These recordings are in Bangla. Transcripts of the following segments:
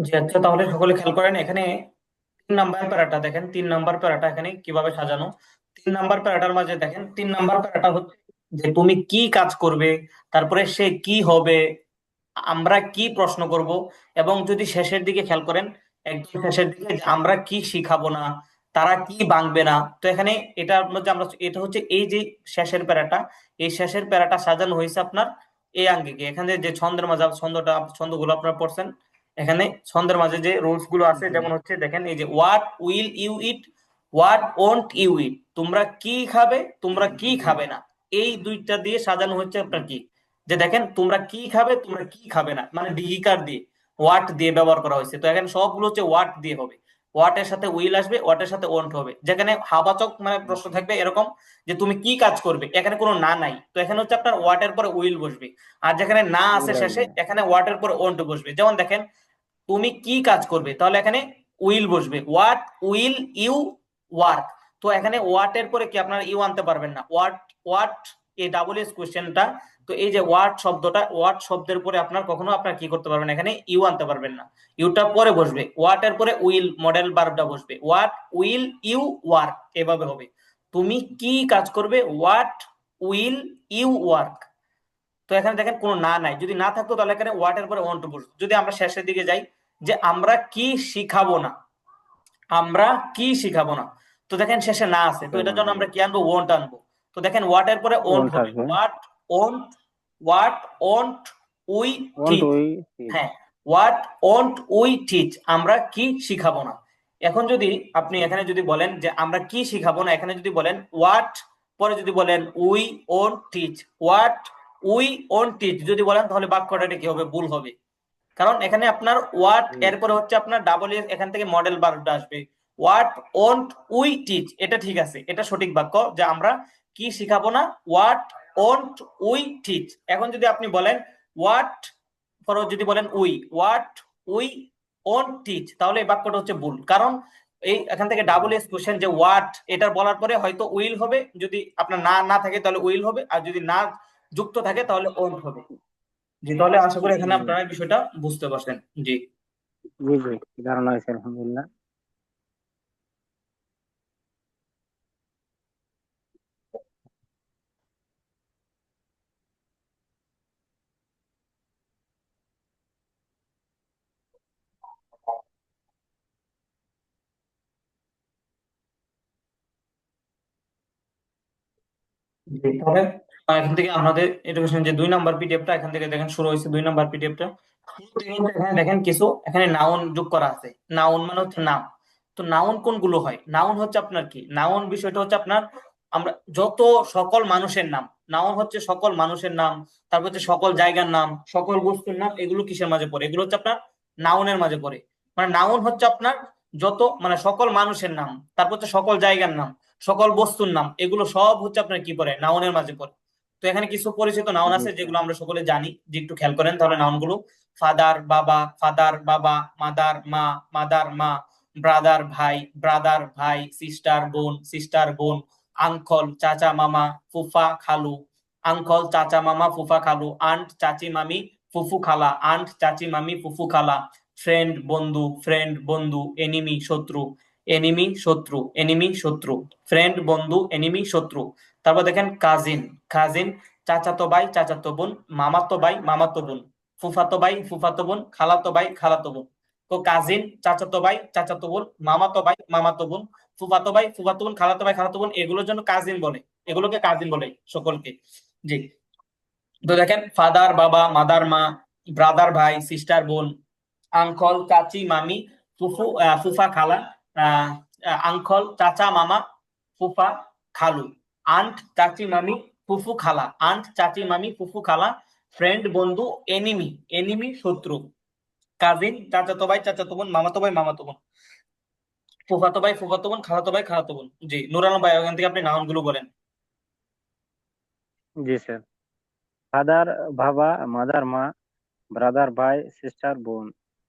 জি আচ্ছা, তাহলে সকলে খেয়াল করেন এখানে 3 নাম্বার প্যারাটা দেখেন, 3 নাম্বার প্যারাটা এখানে কিভাবে সাজানো। 3 নাম্বার প্যারাটার মাঝে দেখেন, 3 নাম্বার প্যারাটা হচ্ছে যে তুমি কি কাজ করবে, তারপরে সে কি হবে, আমরা কি প্রশ্ন করব, এবং যদি শেষের দিকে খেয়াল করেন, একদম শেষের দিকে যে আমরা কি শিখাবো না, তারা কি ভাঙবে না। তো এখানে এটার মধ্যে আমরা, এটা হচ্ছে এই যে শেষের প্যারাটা, এই শেষের প্যারাটা সাজানো হয়েছে আপনার এই আঙ্গিকে। এখানে যে ছন্দের মাঝে ছন্দগুলো আপনারা পড়ছেন, এখানে ছন্দের মাঝে যে রুলস গুলো আছে, জি। যেমন হচ্ছে দেখেন এই যে what will you eat, what won't you eat, তোমরা কি খাবে, তোমরা কি খাবে না। এই দুইটা দিয়ে সাজানো হচ্ছে আপনার কি, যে দেখেন তোমরা কি খাবে, তোমরা কি খাবে না, মানে ডিজিকার দিয়ে হোয়াট দিয়ে ব্যবহার করা হয়েছে। তো এখানে সবগুলো হচ্ছে হোয়াট দিয়ে হবে, হোয়াট এর সাথে উইল আসবে, হোয়াট এর সাথে ওন্ট হবে। যেখানে হাবাচক মানে প্রশ্ন থাকবে এরকম যে তুমি কি কাজ করবে, এখানে কোনো না নাই, তো এখানে হচ্ছে আপনার হোয়াট এর পরে উইল বসবে। আর যেখানে না আছে উইল শেষে, আসবে। এখানে হোয়াট এর পরে ওন্ট বসবে। যেমন দেখেন তুমি কি কাজ করবে, তাহলে এখানে উইল বসবে, হোয়াট উইল ইউ ওয়ার্ক। তো এখানে হোয়াট এর পরে কি আপনারা ইউ আনতে পারবেন না, হোয়াট হোয়াট এই ডাবল এস কোশ্চেনটা। তো এই যে হোয়াট শব্দটা, হোয়াট শব্দের পরে আপনার কখনো আপনার কি করতে পারবেন, এখানে ইউ আনতে পারবেন না। ইউটা পরে বসবে, হোয়াট এর পরে উইল মডেল ভার্বটা বসবে, হোয়াট উইল ইউ ওয়ার্ক, এভাবে হবে। তুমি কি কাজ করবে, হোয়াট উইল ইউ ওয়ার্ক। তো এখানে দেখেন কোনো না নাই, যদি না থাকতো তাহলে এখানে হোয়াট এর পরে ওয়ান্ট টু বসতো। যদি আমরা শেষের দিকে যাই, যে আমরা কি শিখাবো না, আমরা কি শিখাবো না, তো দেখেন শেষে না আছে, তো শিখাবো এটার না, জন্য জি। আমরা কি আনবো, ওন্ট আনবো। তো দেখেন হোয়াট এর পরে ওন্ট ওন্ট হবে, আসবে। What won't, what won't we won't teach. We teach. হ্যাঁ, হোয়াট ওন্ট উই টিচ, আমরা কি শিখাবো না। এখন যদি আপনি এখানে যদি বলেন যে আমরা কি শিখাবো না, এখানে যদি বলেন হোয়াট, পরে যদি বলেন we won't teach, what we won't teach যদি বলেন, তাহলে বাক্যটা কি হবে, ভুল হবে। কারণ এখানে আপনার ওয়াট জি। এরপরে হচ্ছে আপনার ডাবল এস, এখান থেকে মডেল ভার্বটা আসবে। হোয়াট ওন্ট উই টিচ, এটা ঠিক আছে, এটা সঠিক বাক্য যে আমরা কি শিখাবো না, হোয়াট ওন্ট উই টিচ। এখন যদি আপনি বলেন হোয়াট, পরে যদি বলেন we, what we won't teach, তাহলে এই বাক্যটা হচ্ছে ভুল। কারণ এই এখান থেকে ডাবল এস কোশ্চেন, যে হোয়াট এটার বলার পরে হয়তো উইল হবে, যদি আপনার না না থাকে তাহলে উইল হবে, আর যদি না যুক্ত থাকে তাহলে ওন্ট হবে। জি, তাহলে আশা করি এখানে জি। আপনারা এই বিষয়টা বুঝতে পারছেন। জি। জি জি, ধারণা হয়েছে আলহামদুলিল্লাহ। জি, তাহলে এখান থেকে আমাদের এডুকেশন যে 2 নাম্বার পিডিএফটা, এখান থেকে দেখেন শুরু হয়েছে 2 নাম্বার পিডিএফটা। এখানে দেখেন কিছু এখানে নাউন যোগ করা আছে। নাউন মানে হচ্ছে নাম। তো নাউন কোনগুলো হয়, নাউন হচ্ছে আপনার কি, নাউন বিষয়টা হচ্ছে আপনার আমরা যত সকল মানুষের নাম, নাউন হচ্ছে সকল মানুষের নাম, তারপর হচ্ছে সকল জায়গার নাম, সকল বস্তুর নাম, এগুলো কিসের মাঝে পড়ে, এগুলো হচ্ছে আপনার নাউনের মাঝে পড়ে। মানে নাউন হচ্ছে আপনার যত মানে সকল মানুষের নাম, তারপর হচ্ছে সকল জায়গার নাম, সকল বস্তুর নাম, এগুলো সব হচ্ছে আপনার কি পড়ে, নাউনের মাঝে পড়ে। তো এখানে কিছু পরিচিত নাউন জি আছে স্যার। যেগুলো আমরা সকলে জানি, যে একটু খেয়াল করেন তাহলে নাউনগুলো: ফাদার বাবা, ফাদার বাবা, মাদার মা, মাদার মা, ব্রাদার ভাই, ব্রাদার ভাই, সিস্টার বোন, সিস্টার বোন, আঙ্কল চাচা মামা, ফুফা খালু, আঙ্কল চাচা মামা ফুফা খালু, আন্ট চাচি মামি, ফুফু খালা, আন্ট চাচি মামি, ফুফু খালা, ফ্রেন্ড বন্ধু, ফ্রেন্ড বন্ধু, এনিমি শত্রু, এনিমি শত্রু, এনিমি শত্রু, ফ্রেন্ড বন্ধু, এনিমি শত্রু। তারপর দেখেন কাজিন, কাজিন চাচাতো ভাই, চাচাতো বোন, মামাতো ভাই, মামাতো বোন, ফুফাতো ভাই, ফুফাতো বোন, খালাতো ভাই, খালাতো বোন। তো কাজিন, চাচাতো ভাই, চাচাতো বোন, মামাতো ভাই, মামাতো বোন, ফুফাতো ভাই, ফুফাতো বোন, খালাতো ভাই, খালাতো বোন, এগুলোর জন্য কাজিন বলে, এগুলোকে কাজিন বলে সকলকে। জি। তো দেখেন ফাদার বাবা, মাদার মা, ব্রাদার ভাই, সিস্টার বোন, আঙ্কল চাচি মামি, ফুফা খালা, আঙ্কল চাচা মামা, ফুফা খালু, আন্ট চাচি মামি, ফুফু খালা, আন্ট চাচি মামি, ফুফু খালা, ফ্রেন্ড বন্ধু, এনিমি, এনিমি শত্রু, কাজিন চাচাতো ভাই, চাচাতো বোন, মামাতো ভাই, মামাতো বোন, ফুফাতো ভাই, ফুফাতো বোন, খালাতো ভাই, খালাতো বোন। জি, নুর আলম ভাই, ওখান থেকে আপনি নাউন গুলো বলেন। জি স্যার। ফাদার বাবা, মাদার মা, ব্রাদার ভাই, সিস্টার বোন,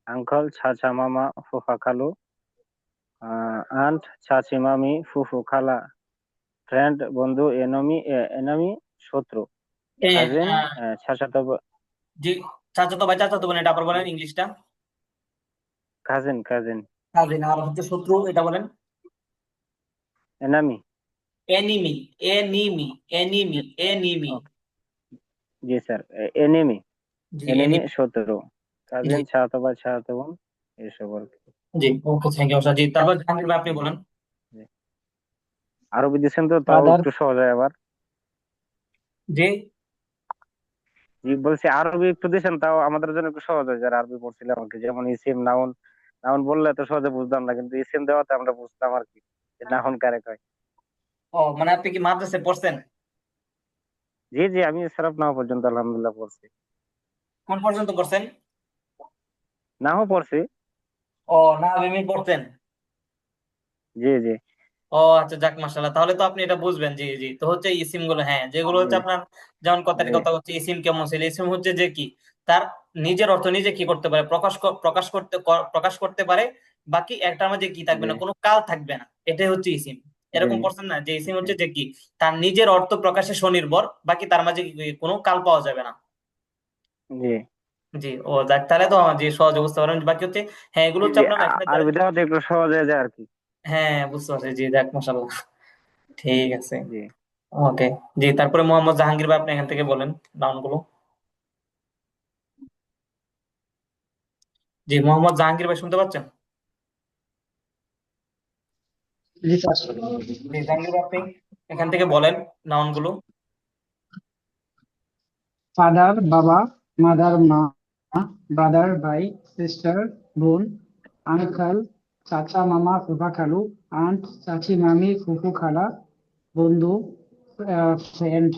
আঙ্কল চাচা মামা, ফুফা খালু, আন্ট চাচি মামি, ফুফু খালা, ফ্রেন্ড বন্ধু, এনমি এনমি শত্রু, এ, কাজিন আহ, চাচাতো জি, চাচাতো ভাই, চাচাতো বোন, এটা আবার বলেন ইংলিশটা। Cousin cousin. কাজিন। আর হচ্ছে শত্রু, এটা বলেন। Enemy. Enemy, enemy, enemy, enemy. জি স্যার, এনিমি। জি, এনিমি এনিমি। শত্রু। জি, কাজিন চাচাতো ভাই চাচাতো বোন, এসব আর কি। জি, ওকে, থ্যাংক ইউ জি। তারপর জাহাঙ্গীর ভাই আপনি বলেন। জি। আরবি দিচ্ছেন তো, তাও ফাদার, একটু সহজ হয় আবার। জি। জি বলছি, আরবি একটু দিচ্ছেন তাও আমাদের জন্য একটু সহজ হয় যারা আরবি পড়ছিলাম আর কি। যেমন ইসিম নাউন, নাউন বললে তো সহজে বুঝতাম না, কিন্তু ইসিম দেওয়াতে আমরা বুঝতাম আর কি, যে নাউন কারে কয়। ও মানে আপনি কি মাদ্রাসায় পড়ছেন? জি জি, আমি সরফ নাও পর্যন্ত আলহামদুলিল্লাহ পড়ছি। কোন পর্যন্ত পড়ছেন? নাও পড়ছি। ও না, আমি পড়তেন। জি জি ও আচ্ছা, যাক মাশাআল্লাহ, তাহলে তো আপনি এটা বুঝবেন। জি, জি। তো হচ্ছে ইসিম গুলো, হ্যাঁ, যেগুলো জি হচ্ছে আপনার, যেমন কথাটি জি কথা হচ্ছে ইসিম কেমন ছিল, ইসিম হচ্ছে যে কি, তার নিজের অর্থ নিজে কি করতে পারে, প্রকাশ করতে পারে। বাকি একটার মাঝে কি থাকবে জি না, কোনো কাল থাকবে না, এটাই হচ্ছে ইসিম। জি এরকম করছেন না, যে ইসিম জি হচ্ছে যে কি, তার নিজের অর্থ প্রকাশে স্বনির্ভর, বাকি তার মাঝে কোনো কাল পাওয়া যাবে না। জি জি, ও যাক, তাহলে তো যে সহজে বুঝতে পারেন। বাকি হচ্ছে, হ্যাঁ, এগুলো জি হচ্ছে জি, আপনার এখানে আরবি দেওয়াতে একটু সহজ হয়ে যায় আর কি। হ্যাঁ, বুঝতে পারছি। জি, যাক মাশাআল্লাহ, ঠিক আছে। জি ওকে। জি, তারপরে মোহাম্মদ জাহাঙ্গীর ভাই আপনি এখান থেকে বলেন নামগুলো। জি, মোহাম্মদ জাহাঙ্গীর ভাই শুনতে পাচ্ছেন? জি স্যার। জি, জাহাঙ্গীর ভাই আপনি এখান থেকে বলেন নাউনগুলো। ফাদার বাবা, মাদার মা, ব্রাদার ভাই, সিস্টার বোন, আঙ্কেল চাচা মামা ফুফা খালু, আন্ট চাচি মামি ফুফু খালা, বন্ধু ফ্রেন্ড,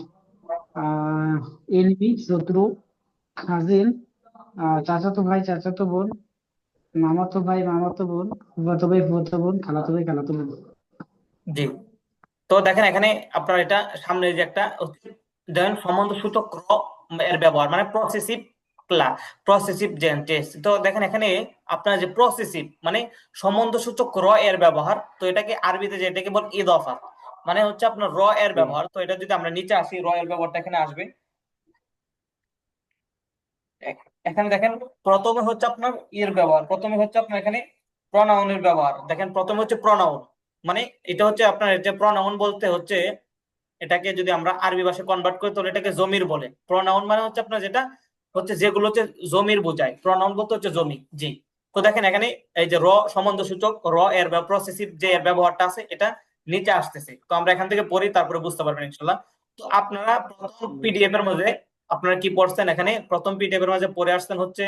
এনিমি শত্রু, কাজিন চাচাতো ভাই চাচাতো বোন, মামাতো ভাই মামাতো বোন, ফুফাতো ভাই ফুফাতো বোন, খালাতো ভাই খালাতো বোন। জি, তো দেখেন এখানে আপনার এটা সামনে যে একটা দেখেন সম্বন্ধ সূচক র এর ব্যবহার, মানে প্রসেসিভ ক্লা প্রসেসিভ যে টেন্স। তো দেখেন এখানে আপনার যে প্রসেসিভ মানে সম্বন্ধ সূচক র এর ব্যবহার, তো এটাকে আরবিতে যেটাকে বল ইদফা, মানে হচ্ছে আপনার র এর জি ব্যবহার। তো এটা যদি আমরা নিচে আসি, র এর ব্যবহারটা এখানে আসবে। এখানে দেখেন প্রথমে হচ্ছে আপনার ইয়ের ব্যবহার, প্রথমে হচ্ছে আপনার এখানে প্রনাউনের ব্যবহার। দেখেন প্রথমে হচ্ছে প্রনাউন, মানে এটা হচ্ছে আপনার, এটা প্রনাউন বলতে হচ্ছে, এটাকে যদি আমরা আরবি ভাষায় কনভার্ট করি তাহলে এটাকে জমির বলে। প্রনাউন মানে হচ্ছে আপনার যেটা হচ্ছে, যেগুলো হচ্ছে জমির বোঝায়, প্রনাউন বলতে হচ্ছে জমি। জি, তো দেখেন এখানে এই যে র সম্বন্ধ সূচক র এর প্রসেসিভ যে এর ব্যবহারটা আছে, এটা নিচে আসতেছে। তো আমরা এখান থেকে পড়ি, তারপরে বুঝতে পারবেন ইনশাল্লাহ। তো আপনারা প্রথম জি পিডিএফ এর মধ্যে আপনারা কি পড়ছেন, এখানে প্রথম পিডিএফ এর মাঝে পড়ে আসছেন হচ্ছে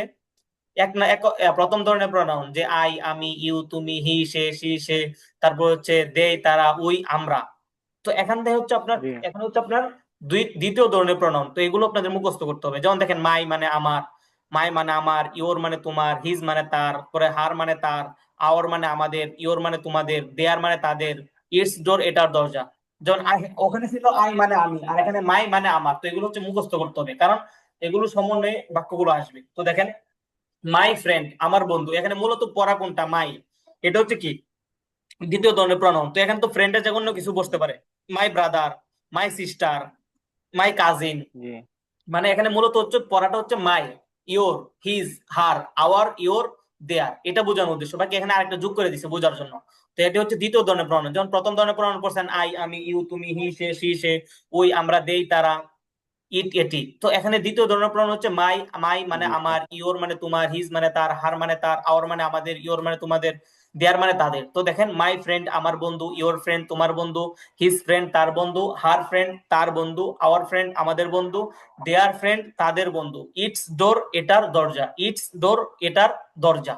এক না এক প্রথম ধরনের প্রোনাউন, যে আই, আমি, ইউ, তুমি, হি, সে, সি, সে। তারপর হচ্ছে দে, তারা, উই, আমরা। তো এখান থেকে হচ্ছে আপনার, জি এখন হচ্ছে আপনার দ্বিতীয় ধরনের প্রোনাউন। তো এগুলো আপনাদের মুখস্থ করতে হবে। যেমন দেখেন, মাই মানে আমার, মাই মানে আমার, ইওর মানে তোমার, হিজ মানে তার, পরে হার মানে তার, আওয়ার মানে আমাদের, ইওর মানে তোমাদের, দেয়ার মানে তাদের, ইটস ডোর এটার দরজা। যেমন ওখানে ছিল আই মানে আমি, আর এখানে মাই মানে আমার। তো এগুলো হচ্ছে মুখস্থ করতে হবে, কারণ এগুলো সমন্বয়ে বাক্যগুলো আসবে। তো দেখেন, মাই ফ্রেন্ড আমার বন্ধু, এখানে মূলত পড়া কোনটা, মাই, এটা হচ্ছে কি দ্বিতীয় ধরনের প্রনাউন। তো এখানে তো ফ্রেন্ডের যে কোনো কিছু বসতে পারে, my brother, my sister, my cousin. জি মানে এখানে মূলত হচ্ছে পড়াটা হচ্ছে my, your, his, her, our, your, their, এটা বোঝানোর উদ্দেশ্য। বাকি এখানে আরেকটা যোগ করে দিছে বোঝার জন্য। তো এটি হচ্ছে দ্বিতীয় ধরনের প্রনাউন। যেমন প্রথম ধরনের প্রনাউন পড়ছেন আই, আমি, ইউ, তুমি, হি, সে, সি, সে, ওই, আমরা, দেই, তারা, ইট, এটি। তো এখানে দ্বিতীয় ধরনের প্রনাউন হচ্ছে মাই। মাই মানে জি স্যার। আমার, ইওর মানে তোমার, হিজ মানে তার, হার মানে তার, আওয়ার মানে আমাদের, ইওর মানে তোমাদের, দেয়ার মানে তাদের। তো দেখেন, মাই ফ্রেন্ড আমার বন্ধু, ইওর ফ্রেন্ড তোমার বন্ধু, হিজ ফ্রেন্ড তার বন্ধু, হার ফ্রেন্ড তার বন্ধু, আওয়ার ফ্রেন্ড আমাদের বন্ধু, দেয়ার ফ্রেন্ড তাদের বন্ধু, ইটস ডোর এটার দরজা, ইটস ডোর এটার দরজা,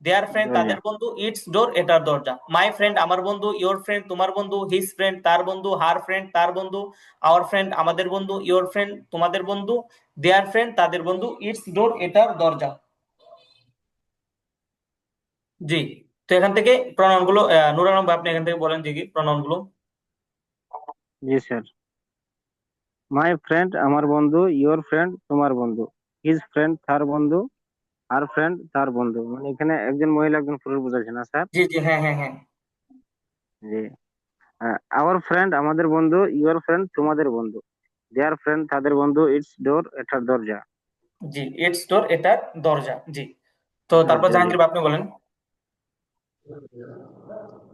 দেয়ার ফ্রেন্ড দরজা। তাদের বন্ধু, ইটস ডোর এটার দরজা। মাই ফ্রেন্ড আমার বন্ধু, ইওর ফ্রেন্ড তোমার বন্ধু, হিজ ফ্রেন্ড তার বন্ধু, হার ফ্রেন্ড তার বন্ধু, আওয়ার ফ্রেন্ড আমাদের বন্ধু, ইওর ফ্রেন্ড তোমাদের বন্ধু, দেয়ার ফ্রেন্ড তাদের বন্ধু, ইটস ডোর এটার দরজা। জি, তো এখান থেকে প্রনাউন গুলো নুর আলম ভাই আপনি এখান থেকে বলেন যে কি প্রনাউন গুলো। জি স্যার। মাই ফ্রেন্ড আমার বন্ধু, ইওর ফ্রেন্ড তোমার বন্ধু, হিজ ফ্রেন্ড তার বন্ধু, আর ফ্রেন্ড তার বন্ধু। মানে এখানে একজন মহিলা একজন পুরুষ বোঝাচ্ছে না স্যার? জি, জি, হ্যাঁ, হ্যাঁ, হ্যাঁ। জি। আওয়ার ফ্রেন্ড আমাদের বন্ধু, ইওর ফ্রেন্ড তোমাদের বন্ধু, দেয়ার ফ্রেন্ড তাদের বন্ধু, ইটস ডোর এটার দরজা। জি, ইটস ডোর এটার দরজা। জি, তো তারপর দরজা জি। জাহাঙ্গীর ভাই আপনি বলেন।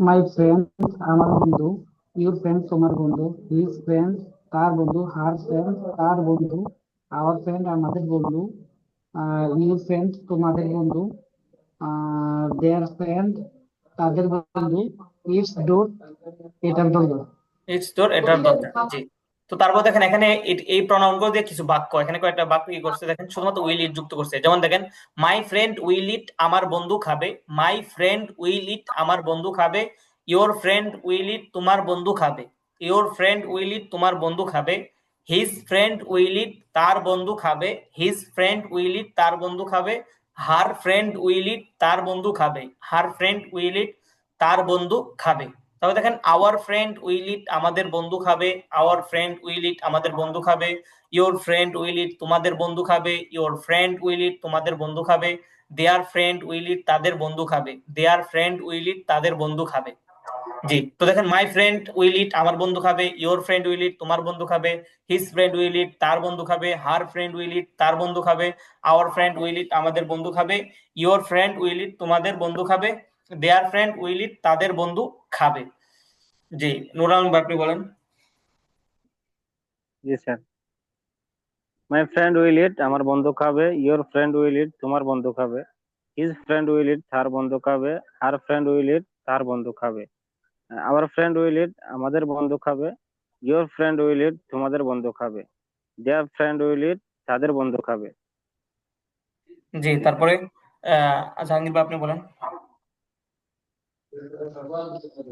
মাই ফ্রেন্ড আমার বন্ধু, ইউর ফ্রেন্ড তোমার বন্ধু, হিজ ফ্রেন্ড তার বন্ধু, হার ফ্রেন্ড তার বন্ধু, আওয়ার ফ্রেন্ড আমাদের বন্ধু, ইউর ফ্রেন্ড তোমাদের বন্ধু, দেয়ার ফ্রেন্ড তাদের বন্ধু, ইটস ডোর এটার বন্ধু। ইটস তোর এটার দরকার, জি। তো তারপর দেখেন এখানে এই প্রনাউন গুলো দিয়ে কিছু বাক্য, এখানে কয়েকটা বাক্য কি করছে দেখেন, শুধুমাত্র উইল ইট যুক্ত করছে। যেমন দেখেন, মাই ফ্রেন্ড উইল ইট আমার বন্ধু খাবে, মাই ফ্রেন্ড উইল ইট আমার বন্ধু খাবে, ইওর ফ্রেন্ড উইল ইট তোমার বন্ধু খাবে, ইওর ফ্রেন্ড উইল ইট তোমার বন্ধু খাবে, হিজ ফ্রেন্ড উইল ইট তার বন্ধু খাবে, হিজ ফ্রেন্ড উইল ইট তার বন্ধু খাবে, হার ফ্রেন্ড উইল ইট তার বন্ধু খাবে, হার ফ্রেন্ড উইল ইট তার বন্ধু খাবে। তবে দেখেন, আওয়ার ফ্রেন্ড উইল ইট আমাদের বন্ধু খাবে, আওয়ার ফ্রেন্ড উইল ইট আমাদের বন্ধু খাবে, ইওর ফ্রেন্ড উইল ইট তোমাদের বন্ধু খাবে, ইওর ফ্রেন্ড উইল ইট তোমাদের বন্ধু খাবে, দেয়ার ফ্রেন্ড উইল ইট তাদের বন্ধু খাবে, দেয়ার ফ্রেন্ড উইল ইট তাদের বন্ধু খাবে। জি, তো দেখেন, মাই ফ্রেন্ড উইল ইট আমার বন্ধু খাবে, ইওর ফ্রেন্ড উইল ইট তোমার বন্ধু খাবে, হিজ ফ্রেন্ড উইল ইট তার বন্ধু খাবে, হার ফ্রেন্ড উইল ইট তার বন্ধু খাবে, আওয়ার ফ্রেন্ড উইল ইট আমাদের বন্ধু খাবে, ইওর ফ্রেন্ড উইল ইট তোমাদের বন্ধু খাবে, দেয়ার ফ্রেন্ড উইল ইট তাদের বন্ধু খাবে। জি, নুরুল আলম ভাই, আপনি বলেন। জি স্যার। মাই ফ্রেন্ড উইল ইট আমার বন্ধু খাবে, ইওর ফ্রেন্ড উইল ইট তোমার বন্ধু খাবে, হিজ ফ্রেন্ড উইল ইট তার বন্ধু খাবে, হার ফ্রেন্ড উইল ইট তার বন্ধু খাবে, আওয়ার ফ্রেন্ড উইল ইট আমাদের বন্ধু খাবে, ইওর ফ্রেন্ড উইল ইট তোমাদের বন্ধু খাবে, দেয়ার ফ্রেন্ড উইল ইট তাদের বন্ধু খাবে। জি, তারপরে জাহাঙ্গীর ভাই, আপনি বলেন।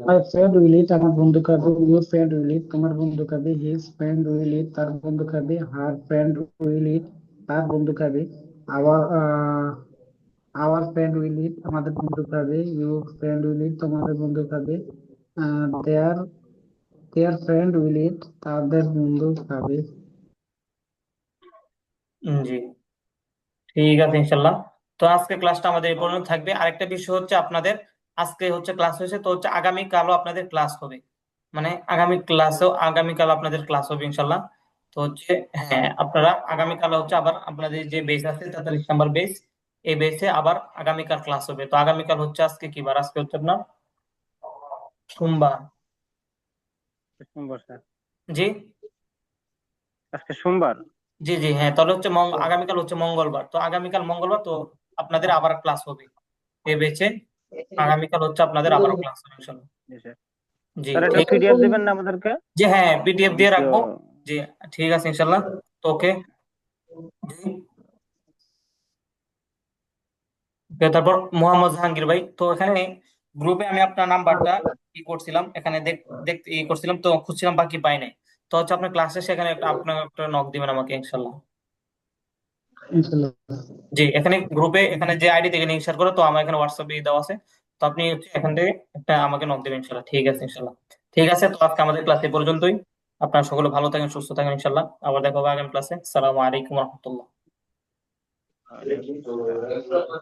মাই ফ্রেন্ড উইল ইট আমার বন্ধু খাবে, ইউর ফ্রেন্ড উইল ইট তোমার বন্ধু খাবে, হিজ ফ্রেন্ড উইল ইট তার বন্ধু খাবে, হার ফ্রেন্ড উইল ইট তার বন্ধু খাবে, আওয়ার আওয়ার ফ্রেন্ড উইল ইট আমাদের বন্ধু খাবে, ইউর ফ্রেন্ড উইল ইট তোমাদের বন্ধু খাবে, দেয়ার দেয়ার ফ্রেন্ড উইল ইট তাদের বন্ধু খাবে। জি, ঠিক আছে ইনশাল্লাহ। তো আজকে ক্লাসটা আমাদের এই পর্যন্ত থাকবে। আরেকটা বিষয় হচ্ছে, আপনাদের আজকে হচ্ছে ক্লাস হয়েছে, তো হচ্ছে আগামী কালও আপনাদের ক্লাস হবে, মানে আগামীকাল আপনাদের ক্লাস হবে ইনশাল্লাহ। তো হচ্ছে, হ্যাঁ, আপনারা আগামীকাল হচ্ছে আবার আপনাদের যে বেস আছে 43 নাম্বার বেস, এই বেসে আবার আগামীকাল ক্লাস হবে। তো আগামীকাল হচ্ছে, আজকে কি বার, আজকে হচ্ছে আপনার সোমবার। সোমবার স্যার। জি, আজকে সোমবার। জি, জি, হ্যাঁ, তাহলে হচ্ছে আগামীকাল হচ্ছে মঙ্গলবার। তো আগামীকাল মঙ্গলবার, তো আপনাদের আবার ক্লাস হবে এই বেচে। আগামীকাল হচ্ছে আপনাদের আবারও ক্লাস হবে ইনশাল্লাহ। জি স্যার। জি, স্যার একটা ঠিক। পিডিএফ দিবেন না আমাদেরকে? জি, হ্যাঁ, পিডিএফ দিয়ে দ্বিতীয়। রাখবো। জি, ঠিক আছে ইনশাল্লাহ। তো ওকে। জি, তো তারপর মোহাম্মদ জাহাঙ্গীর ভাই, তো এখানে গ্রুপে আমি আপনার নাম্বারটা করছিলাম, এখানে দেখতে করছিলাম, তো খুঁজছিলাম, বাকি পাই নাই। তো হচ্ছে আপনার ক্লাসে সেখানে আপনার একটা নক দিবেন আমাকে ইনশাল্লাহ। ইনশাল্লাহ। জি, এখানে গ্রুপে, এখানে যে আইডি থেকে শেয়ার করো, তো আমার এখানে হোয়াটসঅ্যাপে দেওয়া আছে। তো আপনি হচ্ছে এখান থেকে একটা আমাকে নক দেবেন ইনশাল্লাহ। ঠিক আছে ইনশাল্লাহ। ঠিক আছে, তো আজকে আমাদের ক্লাস এ পর্যন্তই। আপনারা সকলে ভালো থাকেন, সুস্থ থাকেন ইনশাল্লাহ। আবার দেখা হবে আগামী ক্লাসে। আসসালামু আলাইকুম রহমতুল্লাহ। ওয়ালাইকুম আসসালাম।